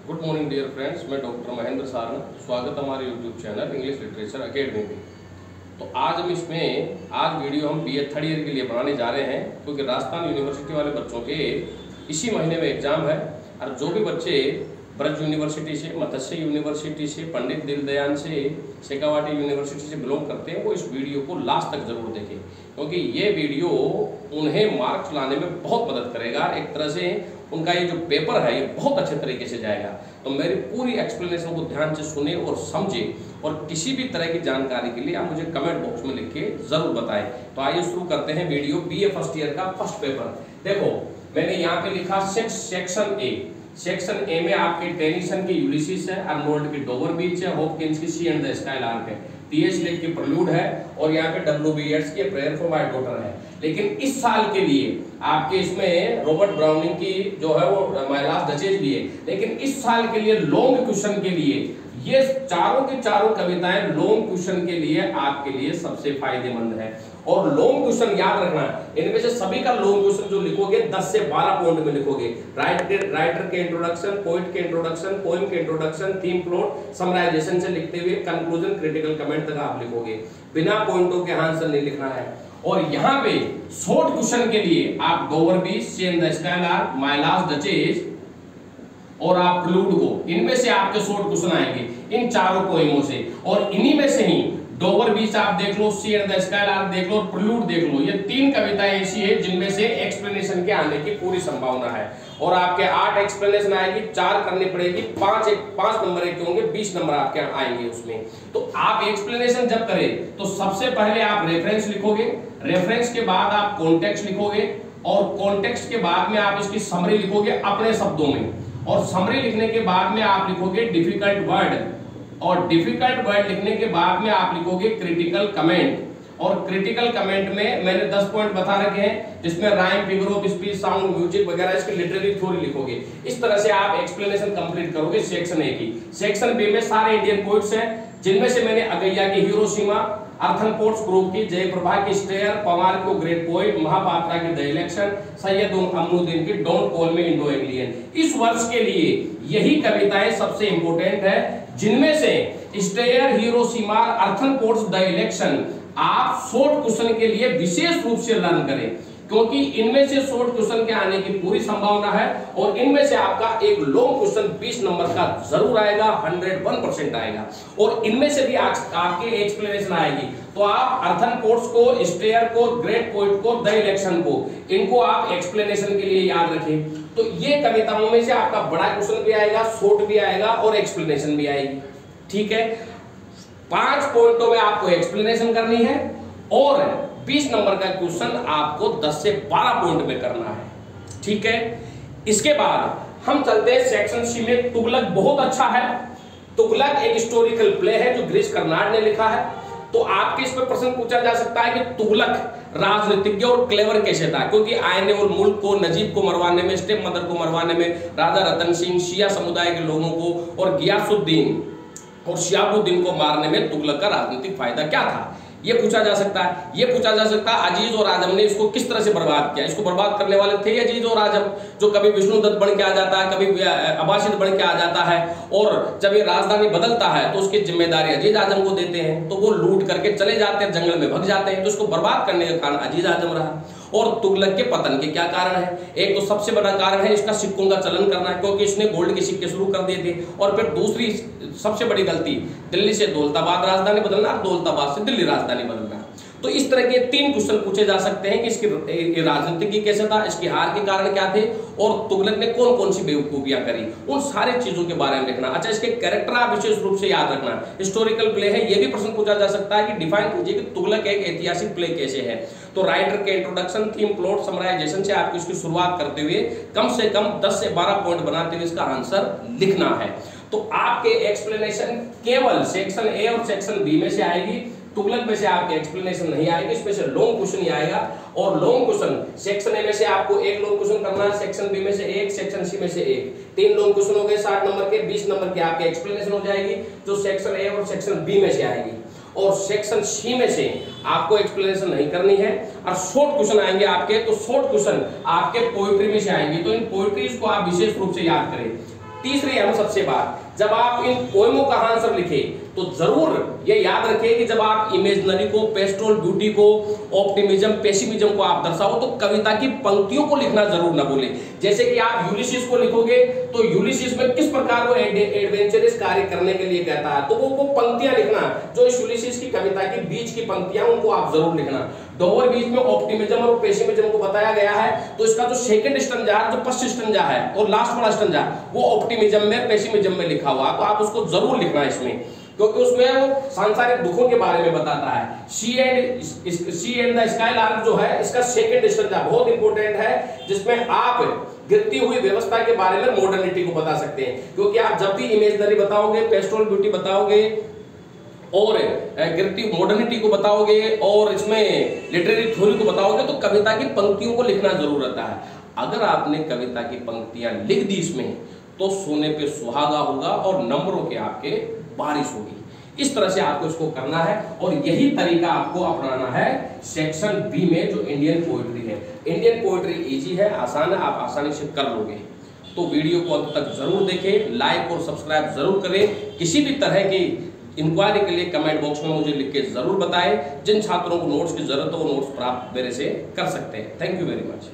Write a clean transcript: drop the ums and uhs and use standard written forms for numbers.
Good morning dear friends, मैं doctor Mahendra Saran. स्वागत है हमारे YouTube channel English literature academy में। तो आज वीडियो हम बीए थर्ड ईयर के लिए बनाने जा रहे हैं, क्योंकि राजस्थान यूनिवर्सिटी वाले बच्चों के इसी महीने में एग्जाम है। और जो भी बच्चे ब्रज यूनिवर्सिटी से, मत्स्य यूनिवर्सिटी से, पंडित दीनदयाल से, शेखावाटी यूनिवर्सिटी से बिलोंग करते हैं, वो इस वीडियो को लास्ट तक जरूर देखें, क्योंकि ये वीडियो उन्हें मार्क्स लाने में बहुत मदद करेगा। एक तरह से उनका ये जो पेपर है ये बहुत अच्छे तरीके से जाएगा। तो मेरी पूरी एक्सप्लेनेशन को ध्यान से सुने और समझे, और किसी भी तरह की जानकारी के लिए आप मुझे कमेंट बॉक्स में लिख के जरूर बताएं। तो आइए शुरू करते हैं वीडियो। बीए फर्स्ट ईयर का फर्स्ट पेपर। देखो मैंने यहाँ पे लिखा सेक्शन ए। सेक्शन ए में आपके टेनिसन की यूलिसिस है, अर्नोल्ड की डोवर बीच है, हॉपकिंस की सी एंड द स्काईलार्क है, टी.एच. लेक की प्रेल्यूड है, और यहाँ पे W.B. येट्स की प्रेयर फॉर माय डॉटर है। लेकिन इस साल के लिए आपके इसमें रॉबर्ट ब्राउनिंग की जो है वो माय लास्ट डचेस भी है। लेकिन इस साल के लिए लॉन्ग क्वेश्चन के लिए ये चारों की चारों कविताएं लॉन्ग क्वेश्चन के लिए आपके लिए सबसे फायदेमंद है। और लॉन्ग क्वेश्चन याद रखना, इनमें से सभी का लॉन्ग क्वेश्चन जो लिखोगे 10 से 12 पॉइंट में लिखोगे। राइटर के इंट्रोडक्शन, पोएट के इंट्रोडक्शन, पोएम के इंट्रोडक्शन, थीम, प्लॉट, समराइजेशन से लिखते हुए कंक्लूजन, क्रिटिकल कमेंट तक आप लिखोगे। बिना पॉइंटों के आंसर नहीं लिखना है। और यहाँ पे शॉर्ट क्वेश्चन के लिए आप Dover Beach, sea and the skylark, my last duchess और आप प्रेल्यूड को, इनमें से आपके शॉर्ट क्वेश्चन आएंगे इन चारों पोएमों से। और इन्हीं में से ही डोवर बीच आप देख लो, सी एंड द स्काईलार्क देख लो और प्रेल्यूड देख लो। ये तीन कविताएं ऐसी है जिनमें से एक्सप्लेनेशन के आने की पूरी संभावना है। और आपके 8 एक्सप्लेनेशन आएगी, 4 करनी पड़ेगी, 5 नंबर के होंगे, 20 नंबर आपके आएंगे उसमें। तो आप एक्सप्लेनेशन जब करें तो सबसे पहले आप रेफरेंस लिखोगे, रेफरेंस के बाद आप कॉन्टेक्स्ट लिखोगे, और कॉन्टेक्स्ट के बाद में आप इसकी समरी लिखोगे अपने शब्दों में, और समरी लिखने के बाद में आप लिखोगे डिफिकल्ट वर्ड, और डिफिकल्ट वर्ड लिखने के बाद में आप लिखोगे क्रिटिकल कमेंट। और क्रिटिकल कमेंट में मैंने 10 पॉइंट बता रखे हैं, जिसमें rhyme, figure of speech, sound, music वगैरह इसकी लिटरेरी थ्योरी लिखोगे। इस तरह से आप एक्सप्लेनेशन कंप्लीट करोगे सेक्शन ए की। सेक्शन बी में सारे इंडियन पोइट्स हैं, जिनमें से मैंने अगैया की हिरोशिमा, अर्थन पोर्ट्स ग्रुप की जयप्रभा की स्टेयर, पवार को ग्रेट पोएट, महापात्रा की द इलेक्शन, सैयद अमरुद्दीन की don't call me Indo alien. इस वर्ष के लिए यही कविताएं सबसे इंपॉर्टेंट है, जिनमें से stair, Hiroshima, earthen ports, the election आप शॉर्ट क्वेश्चन के लिए विशेष रूप से लर्न करें, क्योंकि इनमें से शॉर्ट क्वेश्चन के आने की पूरी संभावना है। और इनमें से आपका एक लॉन्ग क्वेश्चन 20 नंबर का जरूर आएगा, 101% आएगा। और इनमें से भी आपके एक्सप्लेनेशन आएगी। तो आप अर्थन पोर्ट्स को, स्टेयर को, ग्रेट पोएट को, द इलेक्शन को, इनको आप एक्सप्लेनेशन के लिए याद रखें। तो ये कविताओं में से आपका बड़ा क्वेश्चन भी आएगा, शॉर्ट भी आएगा और एक्सप्लेनेशन भी आएगी। ठीक है, 5 पॉइंटों में आपको एक्सप्लेनेशन करनी है, और 20 नंबर का क्वेश्चन आपको 10 से 12 पॉइंट में करना है। ठीक है, इसके बाद हम चलते हैं सेक्शन सी में। तुगलक बहुत अच्छा है। तुगलक एक हिस्टोरिकल प्ले है जो गिरीश कर्नाड ने लिखा है। तो आपके इस पर प्रश्न पूछा जा सकता है कि तुगलक राजनीतिज्ञ और क्लेवर कैसे था, क्योंकि आईने और मुल्क को, नजीब को मरवाने में, स्टेप मदर को मरवाने में, राजा रतन सिंह, शिया समुदाय के लोगों को और गियासुद्दीन और शिहाबुद्दीन को मारने में तुगलक का राजनीतिक फायदा क्या था, ये पूछा जा सकता है। ये पूछा जा सकता है अजीज और आजम ने इसको किस तरह से बर्बाद किया। इसको बर्बाद करने वाले थे अजीज और आजम, जो कभी विष्णुदत्त बन के आ जाता है, कभी अबासिद बन के आ जाता है, और जब ये राजधानी बदलता है तो उसकी जिम्मेदारी अजीज आजम को देते हैं। तो वो लूट करके चले जाते हैं, जंगल में भग जाते हैं। तो इसको बर्बाद करने का कारण अजीज आजम रहा। और तुगलक के पतन के क्या कारण है? एक तो सबसे बड़ा कारण है इसका सिक्कों का चलन करना, क्योंकि इसने गोल्ड के सिक्के शुरू कर दिए थे। और फिर दूसरी सबसे बड़ी गलती, दिल्ली से दौलताबाद राजधानी बदलना, दौलताबाद से दिल्ली राजधानी बदलना। तो इस तरह के 3 क्वेश्चन पूछे जा सकते हैं कि इसकी राजनीतिक कैसे था, इसकी हार के कारण क्या थे, और तुगलक ने कौन कौन सी बेवकूफियां करी, उन सारी चीजों के बारे में लिखना। अच्छा, इसके कैरेक्टर आप विशेष रूप से याद रखना। हिस्टोरिकल प्ले है, ये भी प्रश्न पूछा जा सकता है कि डिफाइन कीजिए कि तुगलक एक ऐतिहासिक प्ले कैसे है। तो राइटर के इंट्रोडक्शन, थीम, प्लॉट, समराइजेशन से आपको इसकी शुरुआत करते हुए कम से कम 10 से 12 पॉइंट बनाते हुए इसका आंसर लिखना है। तो आपके एक्सप्लेनेशन केवल सेक्शन ए और सेक्शन बी में से आएगी। तुगलक में से आपके एक्सप्लेनेशन नहीं आएगी, इसमें से लॉन्ग क्वेश्चन ही आएगा। और लॉन्ग क्वेश्चन सेक्शन ए में से आपको एक लॉन्ग क्वेश्चन करना है, सेक्शन बी में से एक, सेक्शन सी में से एक। 3 लॉन्ग क्वेश्चन हो गए 60 नंबर के, 20 नंबर के आपके एक्सप्लेनेशन हो जाएगी, जो सेक्शन ए और सेक्शन बी में से आएगी। और सेक्शन सी में से आपको एक्सप्लेनेशन नहीं करनी है, और शॉर्ट क्वेश्चन आएंगे आपके। तो शॉर्ट क्वेश्चन आपके पोएट्री में से आएंगे। तो इन पोएट्रीज को आप विशेष रूप से याद करें। तीसरी अहम सबसे बात, जब आप इन पोएमों का आंसर लिखे तो जरूर ये याद रखें कि जब आप इमेजिनरी को, पेस्टोरल ब्यूटी को, ऑप्टिमिज्म, पेसिमिज्म को आप दर्शाओ तो कविता की पंक्तियों को लिखना जरूर ना भूलें। जैसे कि आप यूलिसिस को लिखोगे तो यूलिसिस में किस प्रकार वो एडवेंचरस कार्य करने के लिए कहता है, तो वो पंक्तियां लिखना जो इस यूलिसिस की कविता की बीच की पंक्तियां, उनको आप जरूर लिखना। डोवर बीच में ऑप्टिमिज्म और पेसिमिज्म को बताया गया है, तो इसका जो सेकंड स्टंजा है, जो फर्स्ट स्टंजा है और लास्ट वाला स्टंजा, वो ऑप्टिमिज्म में, पेसिमिज्म में लिखा हुआ, तो आप उसको जरूर लिखना इसमें, क्योंकि उसमें वो सांसारिक दुखों के बारे में बताता है। सी एंड द स्काई लार्क जो है, इसका सेकंड स्टंजा बहुत इंपॉर्टेंट है, जिसमें आप गिरती हुई व्यवस्था के बारे में मॉडर्निटी को बता सकते हैं, क्योंकि आप जब भी इमेजिनरी बताओगे, पेस्टोरल ब्यूटी बताओगे और गिरती मॉडर्निटी को बताओगे और इसमें लिटरेरी थ्योरी को बताओगे, तो कविता की पंक्तियों को लिखना जरूर रहता है। अगर आपने कविता की पंक्तियां लिख दी इसमें, तो सोने पे सुहागा होगा और नंबरों के आपके बारिश होगी। इस तरह से आपको इसको करना है और यही तरीका आपको अपनाना है सेक्शन बी में, जो इंडियन पोएट्री है। इंडियन पोएट्री इजी है, आसान है, आप आसानी से कर लोगे। तो वीडियो को अंत तक जरूर देखें, लाइक और सब्सक्राइब जरूर करें। किसी भी तरह की इंक्वायरी के लिए कमेंट बॉक्स में मुझे लिख के जरूर बताएं। जिन छात्रों को नोट्स की जरूरत हो वो नोट्स प्राप्त मेरे से कर सकते हैं। Thank you very much.